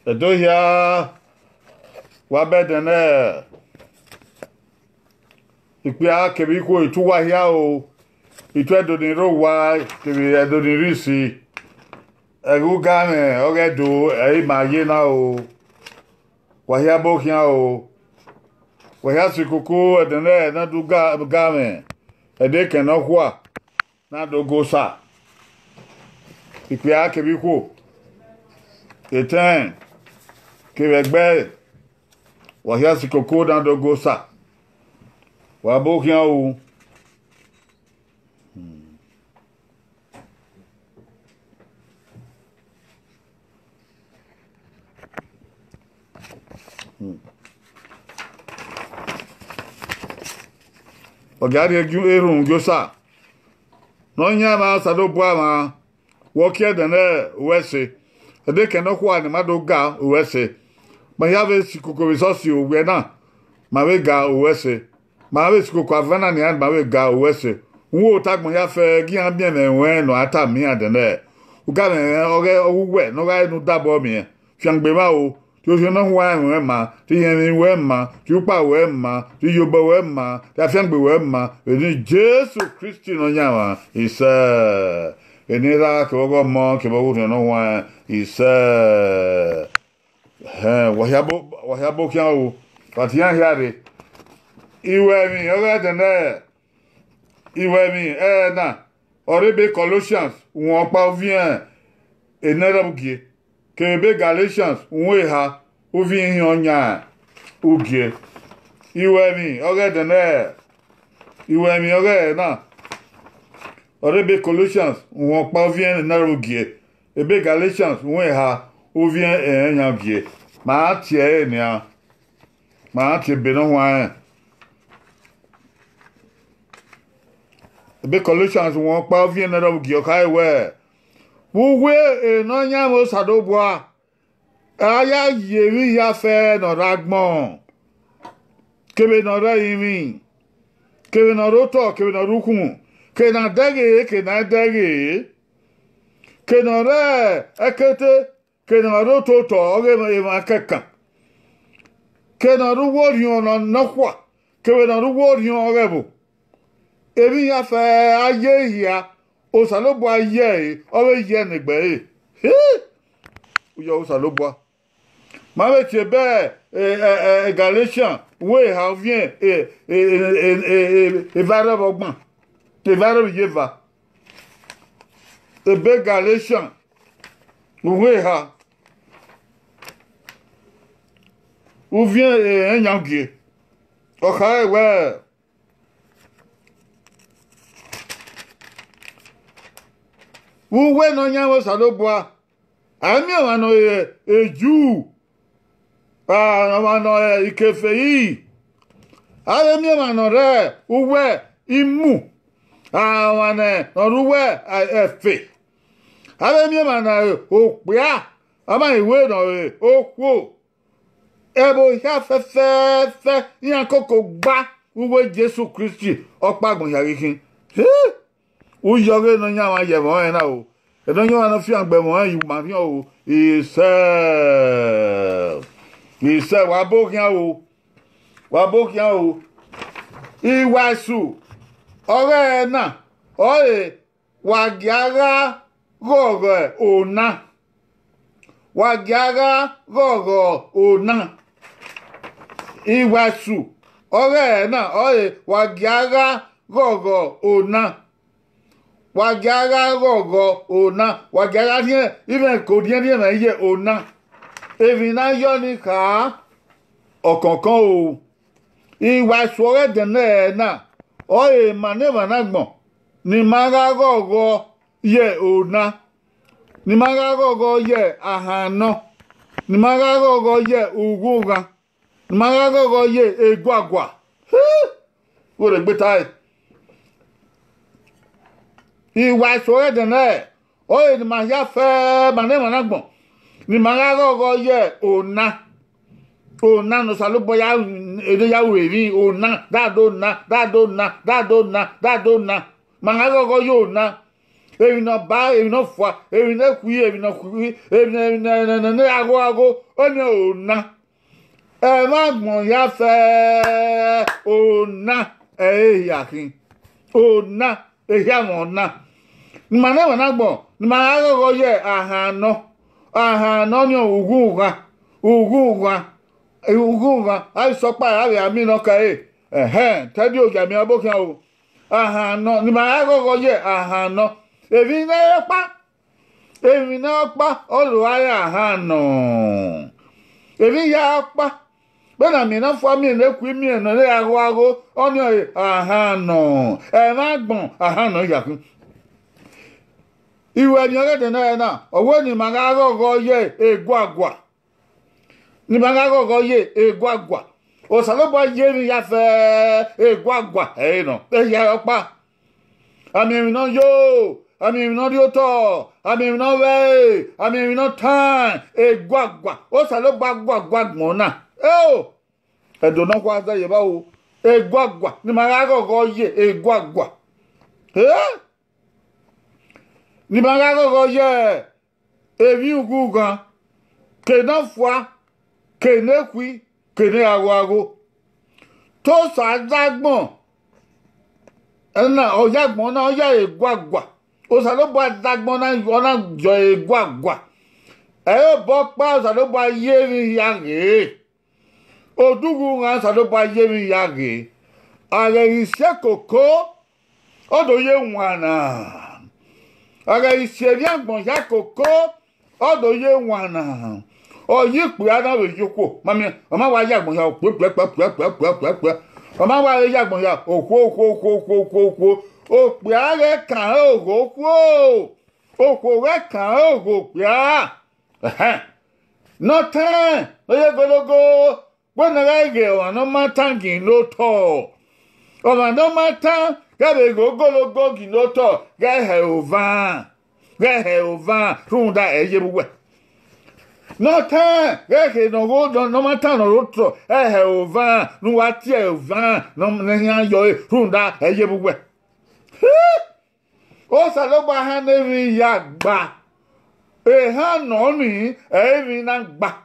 Edohia wabedene ikpia kebiko ituwa hia o itu edoniro wa kebi edonirisi egugane ogedo maye na o wahia bokia o wahia sikuku edene na duga game edeke no kwa na dogosa ikpia kebiko eten kebegbe wahia sikuku na dogosa wa bokia o Ogari erun gosa no nya ma sado bua ma wo kie de na wese de ke no kwa ni mado ga wese ma ya ve sikoko resource o we na ma we ga wese ma we sikoko avana ni an ma we ga wese wo tagbon ya fe gi an bien me wen no ata mi ade na u ga me oge owe no ga nu dabo mi fiangbe ma o tí ó ṣe náà wá ẹ̀rùn ẹ̀ mà tí yẹn wẹ́ mà tí ó pàwọ́ ẹ̀ mà tí yorùbá wẹ́ mà tí afẹ́ǹgbè wẹ́ mà èdè jésù kristi náà yà wá ìṣẹ́ ènìyàn kìwọ́gọ́ mọ́ kìwọ́gọ́ tó náà wá ìṣẹ́ wàhíàbó kí wọ́n wò pàtí yàn híà rè ìwẹ̀ mi ọ̀rẹ́ ẹ̀dẹ̀nẹ́ ìwẹ̀ mi ẹ̀ náà ọ̀rẹ́ bẹ Colossians wọ́n pa òfin ẹ̀nẹ́rẹ́bùkì kebe Galatians nwe ha ovi ihe onya ugie iwemi oge na orebe Colossians won pa ovi na ugie ebe Galatians nwe ha ovi enya ugie ma tie ni a ma tie be no wa ebe Colossians won pa ovi na ugie kai we Uwe enonya mo sadobwa aya yeri ya fe no ragbon kebe no ra yimi kebe no roto kebe no rukun ke na dege ke no re ekete ke no roto to oge ma keka ke no ru worion no nakwa kebe no ru worion ogebo ebi ya fe aye ya Osalobwa ye owe ye negbe uyo osalobwa ma we ti be Galatians we ha vient vara bogban te vara yeva be Galatians we ha ou vient enyangie o ka we Uwe no nyawo salobwa ami awano eju awano ikefeyi ami awano re uwe imu awane oruwe efe ami awano opia ama iwe no okwo ebo ya fefe yan koko gba uwe Jesu Kristi opagun yarikin Uyore no nya wa ye mo na o. E don yo na fi angbe mo yu ma fi o. Ise wa bokian o. Wa bokian o. Iwasu. Ore na. Oye wa giara gogo ona. Wa giara gogo ona. Iwasu. Ore na. Oye wa giara gogo ona. Wagara gogo ona wagara nie even kodien nie na ye ona evina yoni ka okankan o iwa sore de na o e maneva na gbon ni mara gogo ye ona ni mara gogo ye ahano ni mara gogo ye uguga ni mara gogo ye egwagwa wo le gbe tai Ìwà ìṣòro dẹ̀nẹ́ oye ni ma ya fẹ́ manema na gbọ̀n ni ma ya rọ̀rọ̀ yẹ ona no salobo ya èdè ya wèrí ona dáadó na ma ya rọ̀rọ̀ yóò na evi no ba evi no fwa evi no kwi evi no kwi evi no ago oni ona e ma gbon ya fe ona yakin ona ya ona ni ma na gbon ni ma ago ye ahano ni uguga ai so pa ya mi no ka tedi o jami abokan o ahano ni ma ago ye ahano evi na pa oluwa ya ahano evi ya pa bena mi na fo mi le kwi mi no le ago oni ahano e ma gbon ahano yakun iwe ni ore de na owo ni ma ago ye egwagwa ni ma ago ye egwagwa o salobo ye mi ya fe egwagwa no e ya pa ami no yo ami no ri oto ami no we ami no tan egwagwa o salobo agwagwa gbon na edo no kwa za ye ba o egwagwa ni ma ago ye egwagwa ni ma ago ye evi ugugan ke na fwa ke ne kwi ke ne ago to sa dagbon na o yagbon na o ya egwagwa o sa lo bo dagbon na ona jo egwagwa bo pa o sa lo bo ye mi ya re odugu nga sa lo bo ye mi ya re ale ise koko odo ye nwana ale ise ri agbon ya koko odo ye nwana oyi pe ana we yoko mami mama wa yagbon ya pe mama wa yagbon ya okwo o pe are kan okwo re kan pe no tan oye gologo bona rege o no matangi no to o ma no matan gabe gologo gi no to ge he ovan runda eye buwe no tan ge no go no matan no to he ovan nu wa ti ovan no nyan yo runda eye buwe o sa lo gba han evi ya gba ha no ni evi na gba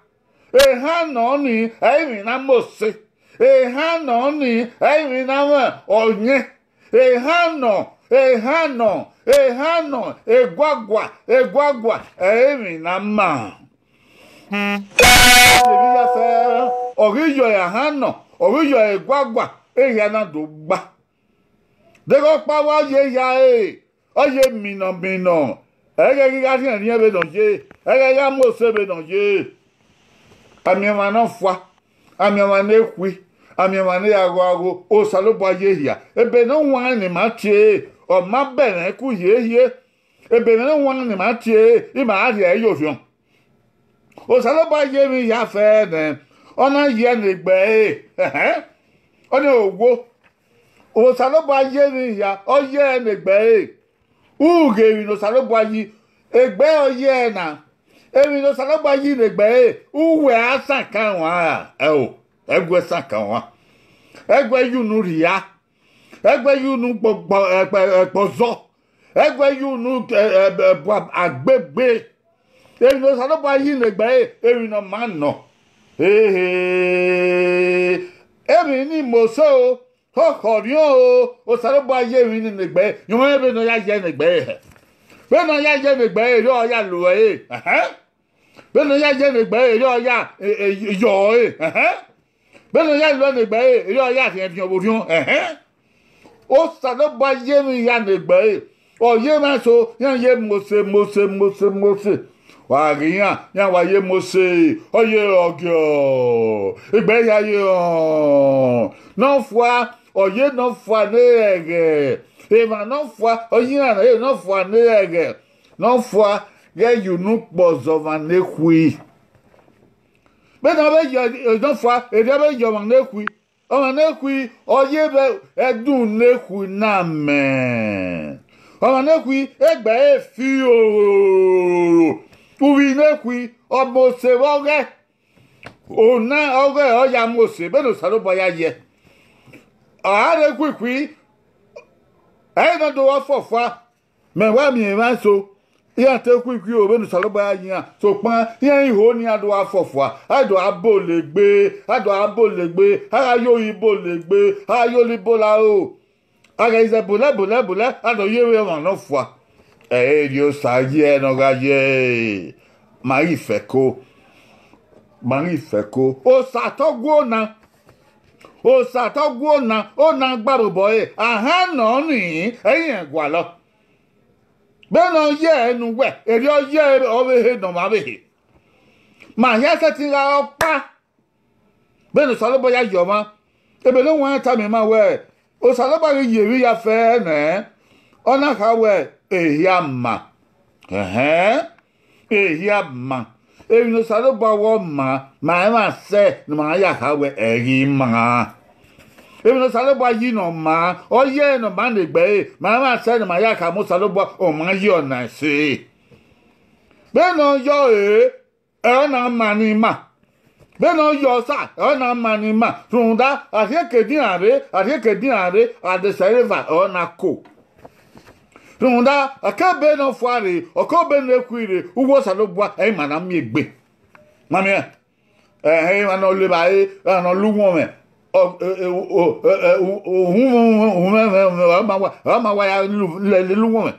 ha no ni evi na mose ha no ni evi na onye ha no egwagwa evi na ma evi ya fe oriyo ya ha no oriyo egwagwa ya na do gba dego pa wa ye ya oye mino ege giga ti en be don je ege ya mo se be don je ami ma no fwa ami ma na ekwi ami ma na ago o salobo ye ya ebe no wan ni ma tie o ma bere ku ye ebe no wan ni ma tie I ma ri e yo fion o salobo ye mi ya fe ne ona ye ni gbe ona owo o salobo ye mi ya o ye ni gbe uge mi no salobo yi egbe oye na emi no salobo yi ni gbe uwe asan kan wa egwe san kan wa egwe yunu ria egwe yunu pozo egwe yunu agbegbe emi no salobo yi ni gbe emi no man no emi ni moso Kokorion o salobo aye mi ni gbe yo mo be no ya je ni gbe be no ya je ni gbe yo ya lo be no ya je ni gbe yo ya yo be no ya lo ni gbe yo ya fi en orion o salobo aye mi ya ni gbe o ye ma so yan ye mose wa riyan yan wa ye mose oye ogyo igbe ya ye no fwa oye no fwa nege ema no fwa oye na no fwa nege no fwa ye you no pozo van nekwi be na be yo no fwa e de be yo van nekwi o van nekwi oye be edun nekwi na me o van nekwi egbe e fi o uwi nekwi o mo se woge ona oge o ya mo se be no salobo ya ye are kwikwi no do ofofwa me wa mi ma so ya te kwikwi o be no saloba yin so pan yan iho ni ado afofua ado abolegbe ara yo ibo legbe ara yo libo la o aga ize bole ado yewe wan no fua yo sa ye no ga ye mari feko o sa to gwo na o na gbaro boy aha no ni eyin gwa lo beno ye enu we eri o ye o we he no ma we he ma ya se ti ra opa beno salobo ya yo ma ebe no wan ta mi ma we o salobo ye wi ya fe na ona ka we ehia ma ebi no salobo wo ma se no ma ya ka we eri ma ebi no salobo yi no ma o ye no ma le gbe ma se no ma ya ka mo salobo o ma yi ona se be no yo na ma ni ma be no yo sa na ma ni ma runda ade serva o na ko runda akabe no fuare okobe no ekwire uwo salobo e ma na mi egbe mami ma no le ba no lu won me ma wa ya lu won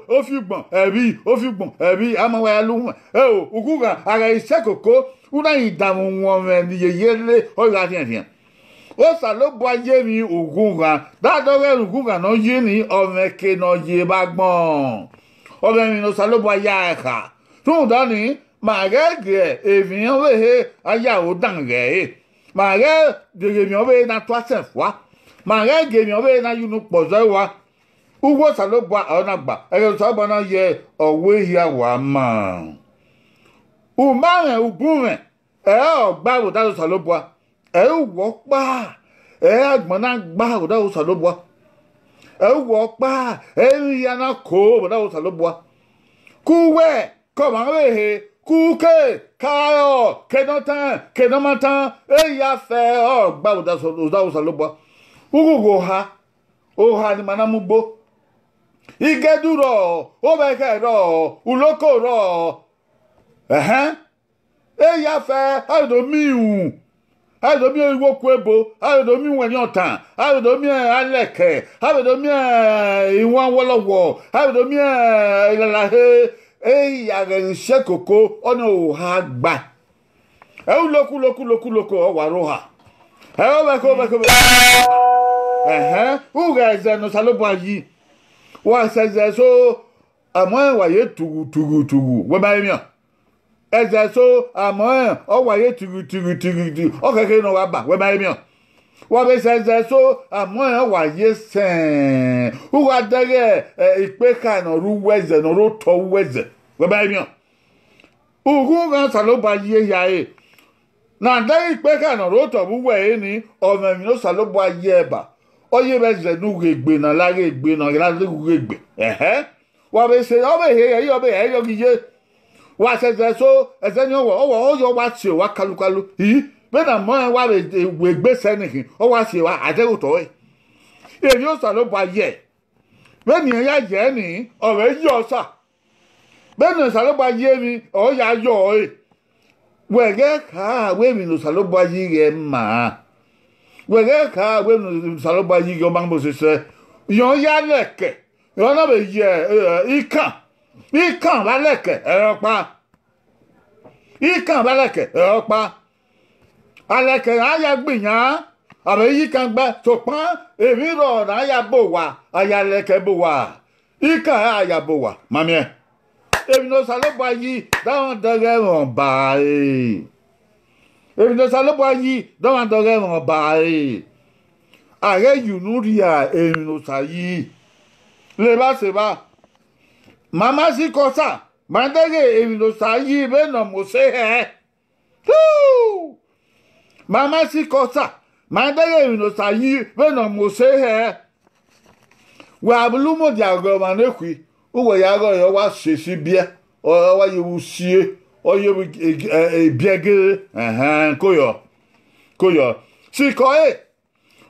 o fi gbon ebi ama wa ya lu won ukuga ara ise koko una idamu won me ni yeyele o ga tian o salobo aye mi ukuga dadore ukuga no ye ni omeke no ye bagbon o be mi no salobo aya ka tun da ni ma gege evian we aya o dan re ma ge de mi obe na to asenfwa ma ge mi obe na yunu pozo wa uwo salobo ona gba e so bo na ye owe hia wa ma u ma re ugun o gba wo da salobo wo pa agbon na gba wo da salobo wo pa ya na ko wo da salobo kuwe ko ma we kuke kayo kenomatan ya fe o gba wo da salobo ugugo ha o ha ni manamugbo igeduro o beke ro uloko ro ya fe adomiun iwo kwebo adomiun wen otan adomiun aleke adomiun iwan wolowo adomiun ilalahe ya ge se koko ona o ha gba loko o wa ro ha o beko uga zeno salobo yi wa se so amon wa ye tugu we ba mi eze so amon o wa ye tugu o keke no wa ba we ba mi wa be se so amon wa ye sen uga dege ipe ka no ru weze no ro to weze we ba mi uga salobo ye ya na dai ipe ka no ro to bu we ni o me mi no salobo ye ba oye be ze nu gegbe na la gegbe na la gegbe wa be se o be he yo be he yo gije wa se so eze ni o yo wa ti wa kalukalu be na mo wa be gbe se ni o wa ti wa adewo to èmi ó salobo ye be ni ya je ni o be yo sa be ni salobo ye mi o ya yo we ge ka we mi no salobo ye ge ma wege ka we no saloba yi go bang bo se yo ya leke yo na be ye ikan ba leke e pa aleke aya gbiyan abe yi kan gba so pan èmi ro na aya bo wa aya leke bo wa ikan aya bo wa mami èmi no saloba yi dawon doge won ba ebi no salobo yi don wan doge won ba are yunuria ebi no sayi le ba se ba mama si kosa mandege ebi no sayi be no mo se he mama si kosa mandege ebi no sayi be no mo se he wa bulu mo dia go ma nekwi uwo ya go yo wa se si bia o wa yewu sie oye biege koyo siko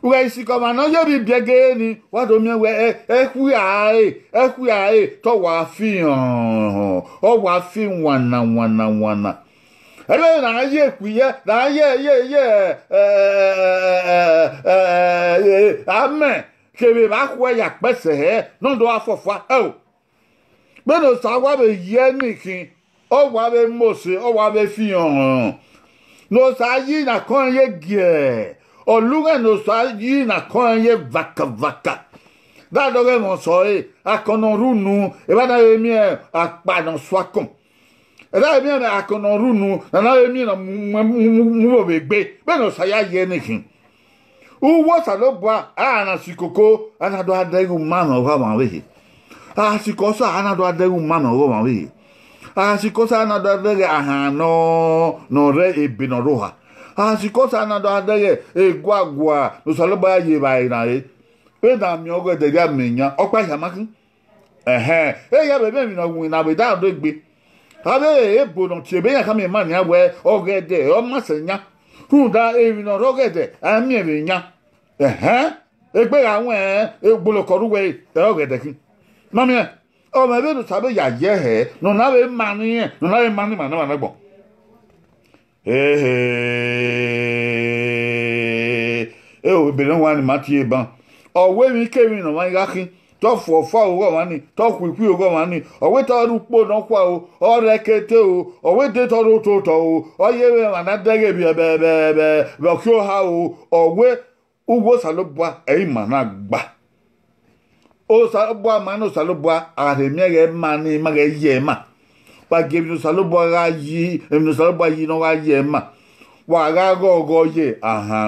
uga isi koma no ye bi biege ni wa do mi we eku ae to wa fi o wa fi wana ebe na ye ku ye na ye amen kebe ba kwa ya pese he no do afofa o be no sa wa be ye nikin o wa be mose o wa be fi no sa yi na kon ye gie oluga no sa yi na kon ye vaka da do ge mo so akono runu e ba na emi apa no swakon e da emi na akono runu na emi na mu be gbe be no sa ya ye nikin uwo salobwa ana sikoko ana do adegu mama wa ma we sikosa ana do adegu mama wa ma we sikosa ana do adegu no re ebino roha sikosa ana do adegu egwagwa no salobwa ye bai na e da mi ogo de ga menya opa yamakin ya bebe mi no win na be da do gbe abe ebo no tiebe ya ka me ma ni awe ogede o masenya Kuda evi no rogede ami evi nya egbe àwọn egbolo koruwe rogede kin mami o me be do sabe ya je he no na be mani no na be mani na gbon o be no wa ni mati eban owe mi kemi no wa ga kin to fo ogo wa ni to kwiku ogo wa ni owe to rupo no kwa o rekete o owe de to ro to o oyewe wa na dege bi be kyo ha o owe ugo salobwa ma na gba o salobwa ma no salobwa are mi ge ma ni ma ge ye ma pa ge no salobwa ga yi no salobwa yi no ga ye ma wa ga go ye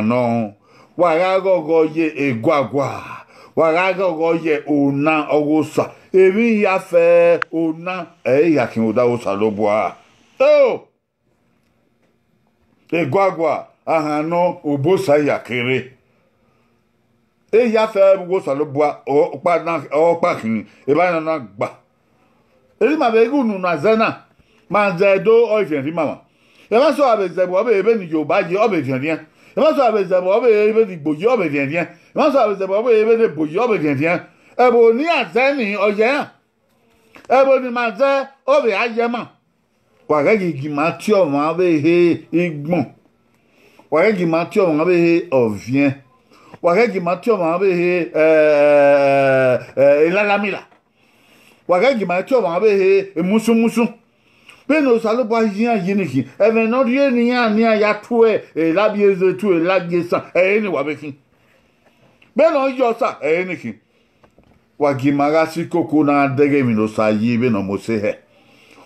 no wa ga go ye egwagwa waraga ogoye ona ogosa ebi ya fe ona ya kin oda osalobwa egwagwa ahano obosa ya kere ya fe osalobwa o pa kin e ba na gba eri ma be gunu na zena ma zedo o ife ri mama e ma so abezebo obe ebe ni Yorùbá je obe fian e ma so abezebo obe ebe ni Igbo je obe fian wọ́n sọ àbẹ̀sẹ̀bọ̀ ọ̀bẹ̀ ebe de bòyí ọ̀bẹ̀ dẹ̀dẹ̀ ẹ̀bùn ní àzẹ́ ní ọ̀yẹ́ ẹ̀bùn ní màá zẹ́ ọ̀bẹ̀ ayẹ́mà wàgẹ́gì gìmá tí ọ̀mọ̀ abẹ́ he igbọ̀n wàgẹ́gì gìmá tí ọ̀mọ̀ abẹ́ he ọ̀viẹ́ wàgẹ́gì gìmá tí ọ̀mọ̀ abẹ́ he ìlàlámìlà wàgẹ́gì gìmá tí ọ̀mọ̀ abẹ́ he musumusu bẹ́ẹ̀ ni òsàlùbọ̀ yíyan yìí nìkì ẹ̀fẹ̀ náà rí ènìyàn ní àyàtú ẹ̀ lábíyèsè tú ẹ̀ lágbèsàn ẹ̀ ní wàbẹ́kìn beno yosa eniki wagimara sikoko na dege mi no sayi be no mose he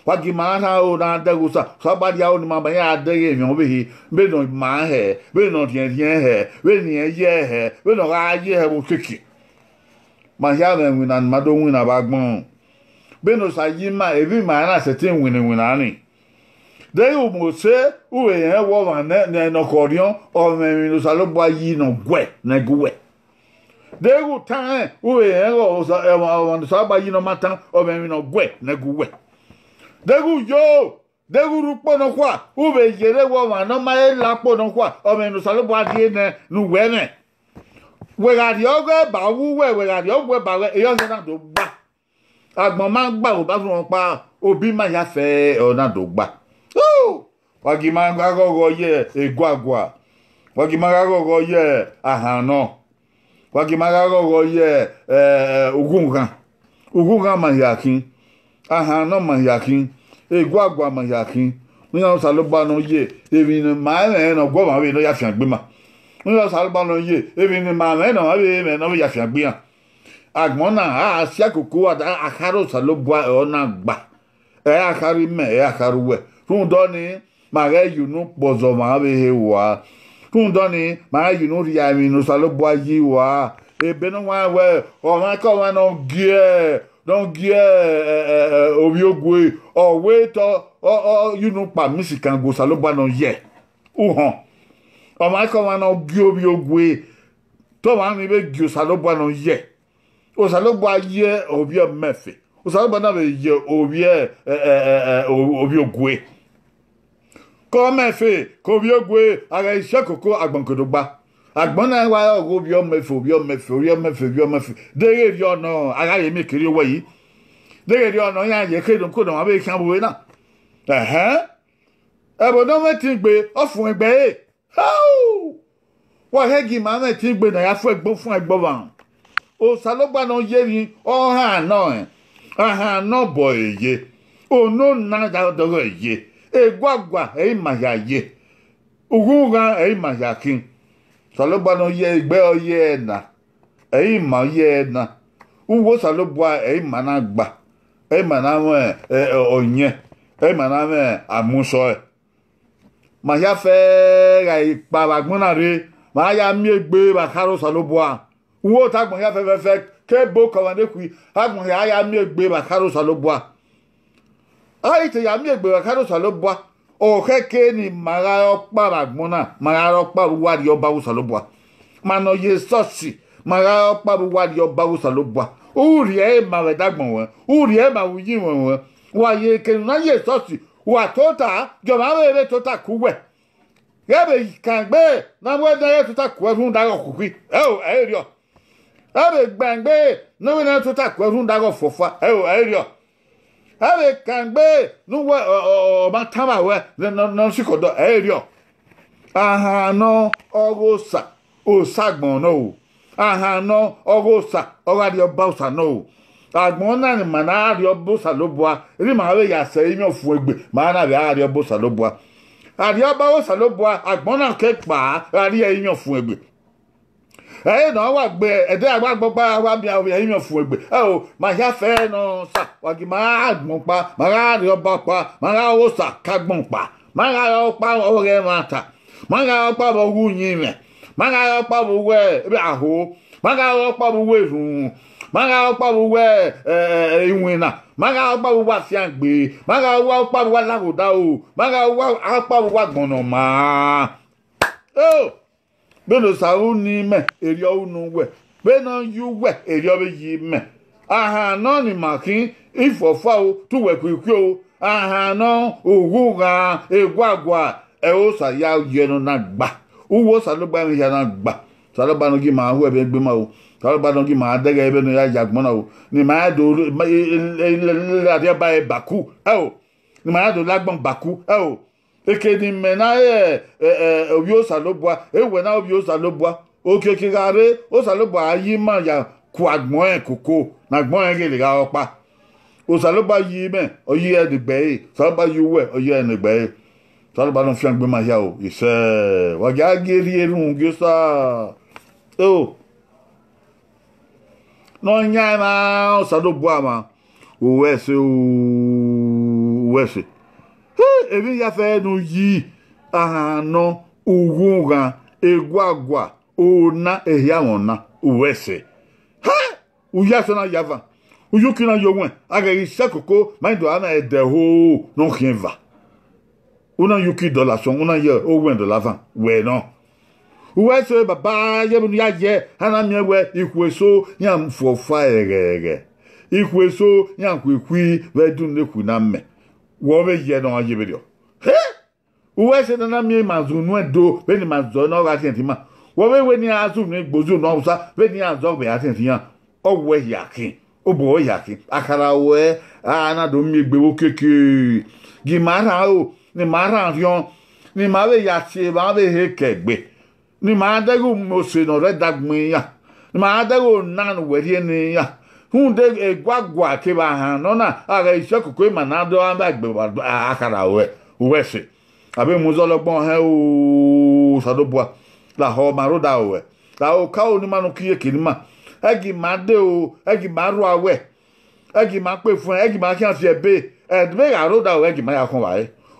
wagimara o na degusa sabadi o ni mama ya dege mi obi be no ma he be no tien he be ni ye he be no ga ye he bo kiki ma ya me na mado wina bagbon be no sayi ma ebi ma na setin wina ni de o mose o ye wo ma ne no korion o me mi no salobwa yi no gwe na gwe degu tan uwe ego sa ba yino matan o be mi no gwe na guwe degu rupo no kwa uwe yere wo ma no ma la po no kwa o me no salo bwa die ne nu we ne we ga ri ogo ba wu we ga ri ogo ba we eyo na do gba agbon ma gba o ba fun pa obi ma ya fe o na do gba wagi ma ga gogo ye egwagwa wagi ma ga gogo ye ahano wagimara gogo ye ugunga mayakin no mayakin egwagwa mayakin ni o salogba no ye ebi ni ma no gwo ma we no ya fian gbe ma ni o salogba no ye ebi ni ma no we me no ya fian gbe an agbon na asi akoko ada akaro salogba o na gba akari me akaru we tun do ni ma re yunu pozo ma we he wa tun do ni ma yunu ri ami no salogba yi wa ebe no wa we o ma ko wa no gie obi ogwe o we to yunu pa misikan go salogba no ye o ma ko wa no gie obi ogwe to ma ni be gie salogba no ye o salogba ye obi o mefe o salogba na be ye obi obi ogwe ko mefe ko obi ogwe ara ise koko agbonkodogba agbona wa ogo bi o mefe de ri ono ara ye mi kiri owo yi de ri ono ya ye kedun ko don wa be kan bo na ebo no me tin gbe ofun egbe e wa hegi ma me tin gbe na ya fun egbo ba o salogba no ye ri o ha no bo eye o no na da do eye egwagwa e ma ya ye uguga e ma ya kin salogba no ye egbe o ye na e ma ye na uwo salogba e ma na gba e ma na onye e ma na me amuso ma ya fe ga ipa bagbona re ma ya mi egbe ba karo salogba uwo ta gbon ya fe ke bo ko wan ku agbon ya mi egbe ba karo salogba ai te ya mi egbe ba karo salogba o keke ni mara opa bagbona mara opa wa ri oba wo salogba mano ye sosi mara opa wa ri oba wo salogba uri e ma we dagbon won uri e ma wuyi won wa ye ke na ye sosi wa tota jo ma we tota kuwe yebe kan gbe na we da ye tota ku fun da ku ki e ri o abe gbangbe no we na tota ku fun da fofa e ri o abe kan gbe no we o ma tama we no sikodo e ri o aha no ogosa o sagbon no aha no ogosa o ga ri oba osa no agbon na ni mana ri obosa lobua ri ma we ya se imi ofun egbe ma na ri obosa lobua ari oba osa lobua agbon na ke pa ri imi ofun egbe no wa gbe ede agbagbo pa wa bi imi ofun egbe ma ya fe no sa wa gi ma agbon pa ma ra ri oba pa ma ra osa kagbon pa ma ra opa ore mata ma ra opa bo wu yin me ma ra opa bo we bi aho ma ra opa bo we run maga opa buwe iwina maga opa buwa fiangbe maga opa buwa lagoda o maga opa buwa gbono ma beno sawu ni me eri unu we beno yu we eri obe yi me aha no ni makin ifofa o tu we kwikwi o aha no oguga egwagwa e o sa ya yenu na gba uwo salogba mi ya na gba salogba no gi ma hu ebe gbe ma o salogba no gi ma dege ebe no ya jagbona o ni ma do ade ba e baku ni ma do lagbon baku ekedi mena obi o salogba ewe na obi o salogba okekigare o salogba yi ma ya ku agbon e koko na agbon e gele ga opa o salogba yi me oyi e digbe salogba yi we oyi e digbe salogba no fiangbe ma ya o ise wa ga geri erun gyosa no nyama o salogba ma o wese ebi ya fe nu yi ahano ugunga egwagwa ona ehia wona uwese uya so na yava uyuki na yonwe aga ise koko maido ana edeho no khienva una yuki dollar so una ye $20 van we no uwese baba ye bu ya ye ana miewe ikweso yam fofa egege ikweso yam kwikwi we dun neku na me wo be ye no ayeberio uwe se na mi mazunu edo be ni mazo no ga senti ma wo be we ni azu ni gbozu no usa be ni azo be asenti yan owo yakin obo yakin akara we ana do mi gbewo keke gi mara o ni mara rion ni ma be ya se ba be he kegbe ni ma dagu mo se no re dagbin ya ni ma dagu nan we ri ni ya hunde egwagwa ke ba han no na ara ise koko ma na do an ba gbe akara we se abe muzologbon he o sadobua la ho maroda we la o ka o ni manu kiye kinima egi ma de o egi ma ru awe egi ma pe fun egi ma kian fi ebe edbe aroda o egi ma ya kon wa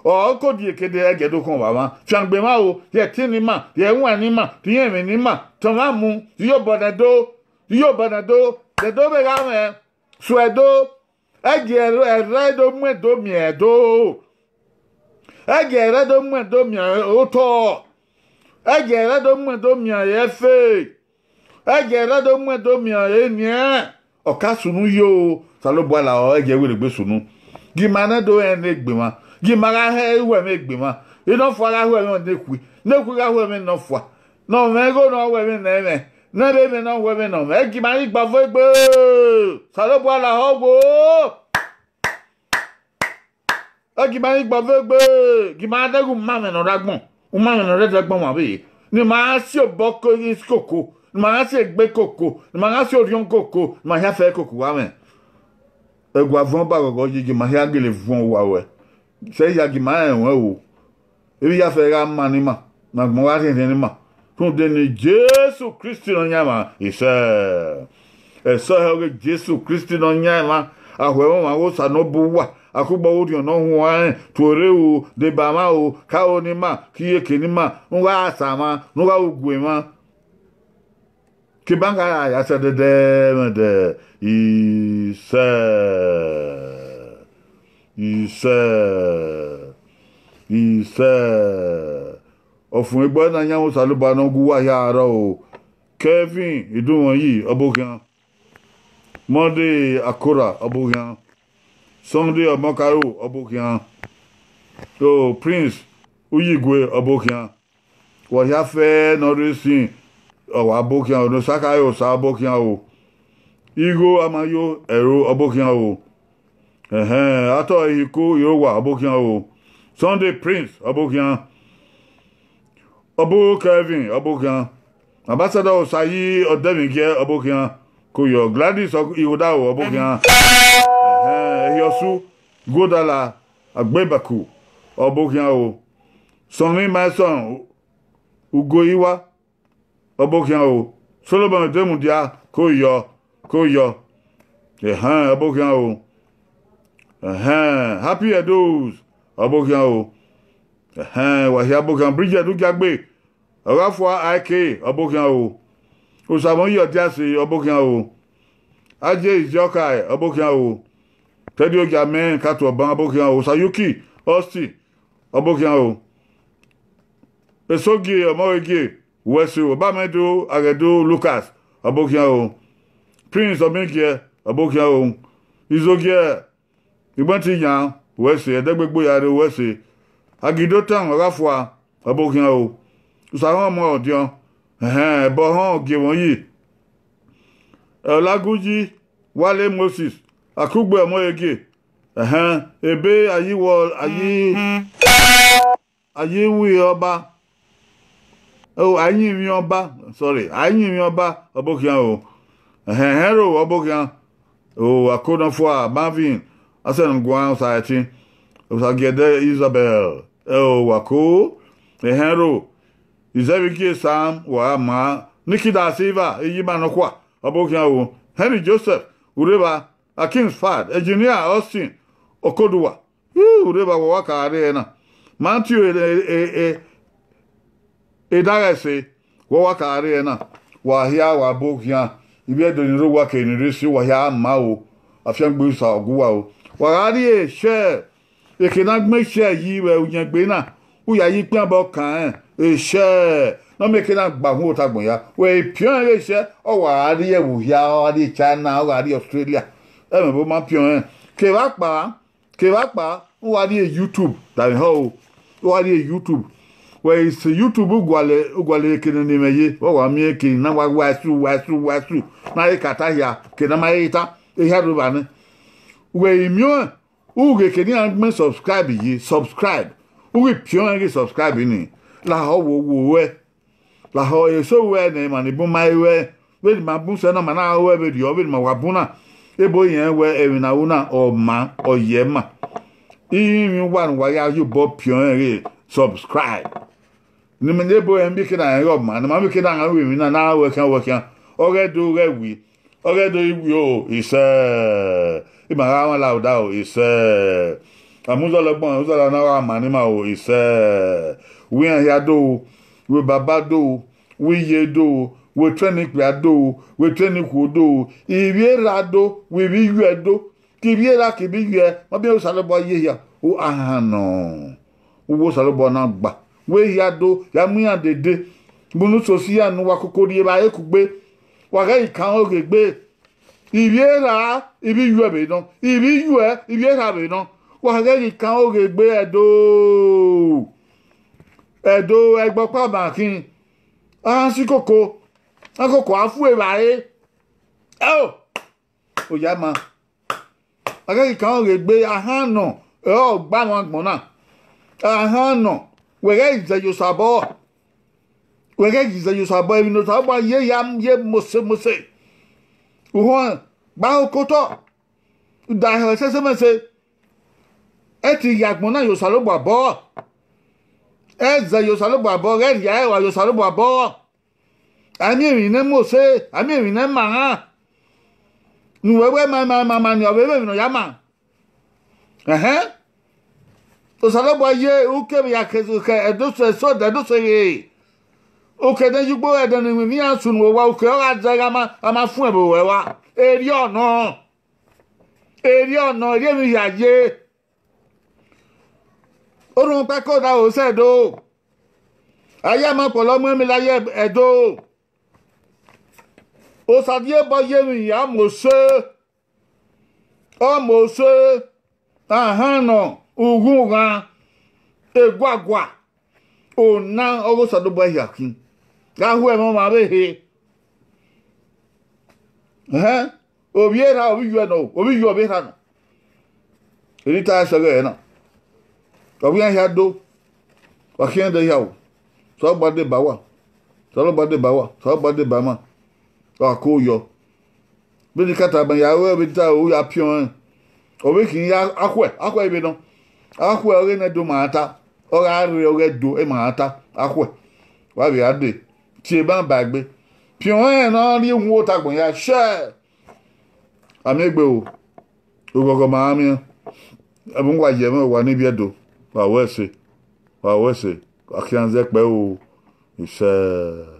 o ko di ekede ege do kon wa ma fiangbe ma o ye tini ma ye wan ni ma ti yen mi ni ma to ma mu yo bodado de do be ga me suedo egi ere do mu do mi edo egere do mu do mi oto egere do mu do mi efe egere do mu do mi enie okasunu yo salogbo la o ege we gbe sunu gi mana do en egbe ma gi mara he we me egbe ma ino fo ara we me neku ga we me no fo no me go no we me na be me no we no me gi ma gba fo gbe salo bo la ho go gi ma gba fo gbe gi ma da gu ma me no dagbon o ma me no dagbon wa be ni ma si oboko is koko ni ma si egbe koko ni ma si orion koko ni ma ya fe koko wa me egwa von ba gogo gi ma ya gele von wa we se ya gi ma enwe o ebi ya fe ga ma ni ma na gbon wa tin ni ma tun de ni Jesu Kristi no nyama ise eso he Jesu Kristi no nyama ahwe ma wo sa no buwa akugbo odi ono hu an tore o de ba ma o ka oni ma kiye kini ma nwa asama nwa ogwe ma kibanga ya se de ise ofun egbo na nya wo saluba no gu wa ya ara o Kevin idun won yi obokan Monday akora obokan Sunday omokaro obokan to Prince Uyigwe obokan wo ya fe no resin o abokan no sakayo sa abokan o Igo amayo ero abokan o ato iko yo wa abokan o Sunday Prince abokan Obo Kevin abokan Ambassador Osayi Odemike abokan Koyo Gladys Iwoda abokan Yosu Godala Agbebaku abokan o Sonny Mason Ugoiwa abokan o Solomon Demundia Koyo abokan o Happy Edos abokan o wahia abokan Bridget Ugagbe Orafua IK abokan o Osamon Yodiase abokan o Aje Ijokai abokan o Teddy Ojamen Kato Oban abokan o Sayuki Osti abokan o Esogi Omorege Wesu Obamedo Agedo Lucas abokan o Prince Omingie abokan o Izogie Igbanti yan Wesu Edegbegbo yare Wesu Agido tan Orafua abokan o Usawon mo odion bo han ge won yi Olaguji Wale Moses Akugbe Omoyege ebe ayiwo ayiwi oba ayinmi oba sorry ayinmi oba abokan o hero abokan o akodan fo Marvin asen gwan society Osagede Isabel wako hero Izebiki Sam wa ma Nikida Silva eyima no kwa abokan o Henry Joseph Ureba Akins Fad Engineer Austin Okoduwa Ureba wa kare na Matthew Edagase wa kare na wa hia wa abokan ibi edoniro wa kenirisi wa hia ma o afiangbe sa oguwa o wa gari she ekena gbe she yi we unyagbe na uya yi pin abo kan she no make na gba hu otagbon ya we pion le she o wa ari ewu ya o ari China o ari Australia me bo ma pion ke wa pa o ari YouTube that how o ari YouTube we is YouTube ugwale kene ni meye o wa mi ke na wa wasu na e kata ya ke na ma ita e ha do ba ne we mion uge ke ni an subscribe uge pion ge subscribe ni la ho wo we la ho e so we ne ma ni bu mai we ma bu se na ma na we be dio be ma wa bu na ebo yen we e na una o ma o ye ma mi wa ya you bo pion ge subscribe ni me ebo en bi ke na yo ma na ma bi ke na we mi na we kan oredo rewi oredo iwi o ise imara wa la oda o ise amuzo logbon uzo la na wa ma ni ma o ise we an ya do we baba do we ye do we training pe do we training ku do ibi ra do we bi yu do ki bi ra ki bi yu mo bi o sale bo ye ya o ahano wo sale bo na gba we ya do ya mu ya dede bunu so si anu wa kokori ba e ku gbe wa ga ikan o ge gbe ibi ra ibi yu e be don ibi yu e ibi ra be don wa ga ikan o ge gbe edo egbo pa bankin ah si koko akoko afu e bae oh o ya ma aga kan re gbe ahan no o gba won gbon na ahan no were ize yo sabo ebi no sabo ye mose uhon ba okoto da he se mese eti yagbon na yo salo babo eze yo salo babo re ya e wa yo salo babo ami eri ne mose ami eri ne ma nu wewe ma ni obewe no ya ma to salo bo ye u ke ya ke edo so de so ye o ke de yugbo edo ni mi asun wo wa o ke o ga zega ma fun ebo we wa eri ona eri mi ya ye orun pe ko da o se do aya ma polo mo mi láyé edo o sadie bo ye mi ya mose o mose ahano ugunga egwagwa ona ogo sado bo yakin ga hu e mo ma be he obi era obi yu no obi yu obi ra no eri ta so ge na obi an ya do wa kien de yawo so gbade bawa so gbade bama wa ko yo bi ni kata ban ya we bi ta o ya pion obi kin ya akwe ibe no akwe ore na do mata ora re ore do e mata akwe wa bi ade ti e ban bagbe pion e na ri hu o ta gbon ya she amegbe o gogo ma mi abun wa je mo wa ni bi edo wa wese akianze pe o ise